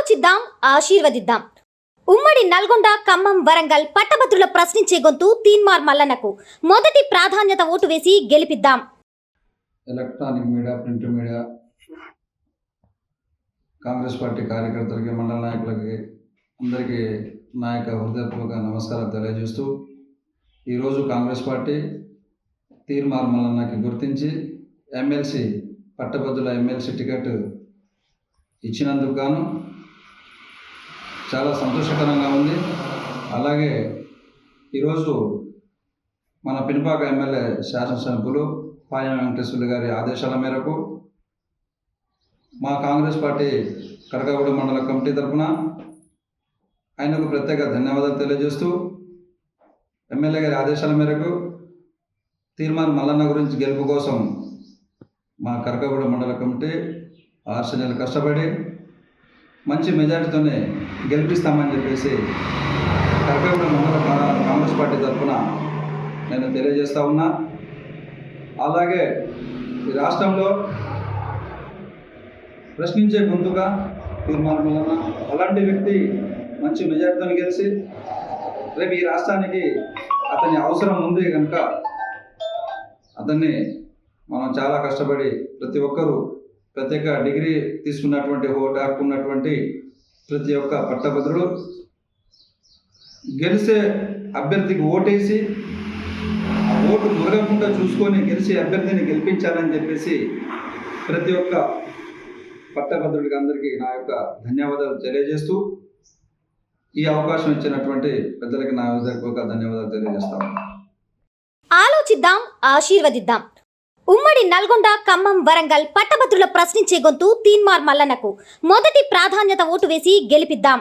ఆలోచిద్దాం, ఆశీర్వదిద్దాం. ఉమ్మడి నల్గొండ, ఖమ్మం, వరంగల్ పట్టభద్రుల ప్రశ్నించే గొంతు తీన్మార్ మల్లన్నకు మొదటి ప్రాధాన్యత ఓటు వేసి గెలిపిద్దాం. Electronic media, print media, Congress party కార్యకర్తలకి, మండల నాయకులకి అందరికీ నా యొక్క హృదయపూర్వక నమస్కారం తెలియజేస్తూ, ఈరోజు కాంగ్రెస్ పార్టీ తీన్మార్ మల్లన్నకి గుర్తించి ఎమ్మెల్సీ పట్టభద్రుల ఎమ్మెల్సీ టికెట్ ఇచ్చినందుకు గాను చాలా సంతోషకరంగా ఉంది. అలాగే ఈరోజు మన పినపాక ఎమ్మెల్యే శాసనసభ్యులు పాయం వెంకటేశ్వర్లు గారి ఆదేశాల మేరకు మా కాంగ్రెస్ పార్టీ కరకగూడ మండల కమిటీ తరఫున ఆయనకు ప్రత్యేక ధన్యవాదాలు తెలియజేస్తూ, ఎమ్మెల్యే గారి ఆదేశాల మేరకు తీన్మార్ మల్లన్న గురించి గెలుపు కోసం మా కరకగూడ మండల కమిటీ 6 నెలలు కష్టపడి మంచి మెజార్టీతోనే గెలిపిస్తామని చెప్పేసి కరకగూడ మండల కాంగ్రెస్ పార్టీ తరఫున నేను తెలియజేస్తూ ఉన్నా. అలాగే ఈ రాష్ట్రంలో ప్రశ్నించే గొంతుగా తీన్మార్ మల్లన్న అలాంటి వ్యక్తి మంచి మెజార్టీతో గెలిచి రేపు ఈ రాష్ట్రానికి అతని అవసరం ఉంది కనుక అతన్ని మనం చాలా కష్టపడి ప్రతి ఒక్కరూ ప్రత్యేక డిగ్రీ తీసుకున్నటువంటి హోదా ఉన్నటువంటి ప్రతి ఒక్క పట్టభద్రుడు గెలిచే అభ్యర్థికి ఓటేసి ఆ ఓటు మురగకుండా చూసుకొని గెలిచే అభ్యర్థిని గెలిపించాలని చెప్పేసి ప్రతి ఒక్క పట్టభద్రుడికి అందరికీ నా యొక్క ధన్యవాదాలు తెలియజేస్తూ, ఈ అవకాశం ఇచ్చినటువంటి పెద్దలకి నా హృదయపూర్వక ధన్యవాదాలు తెలియజేస్తాను. ఆలోచిద్దాం, ఆశీర్వదిద్దాం. ఉమ్మడి నల్గొండ, ఖమ్మం, వరంగల్ పట్టభద్రుల ప్రశ్నించే గొంతు తీన్మార్ మల్లన్నకు మొదటి ప్రాధాన్యత ఓటు వేసి గెలిపిద్దాం.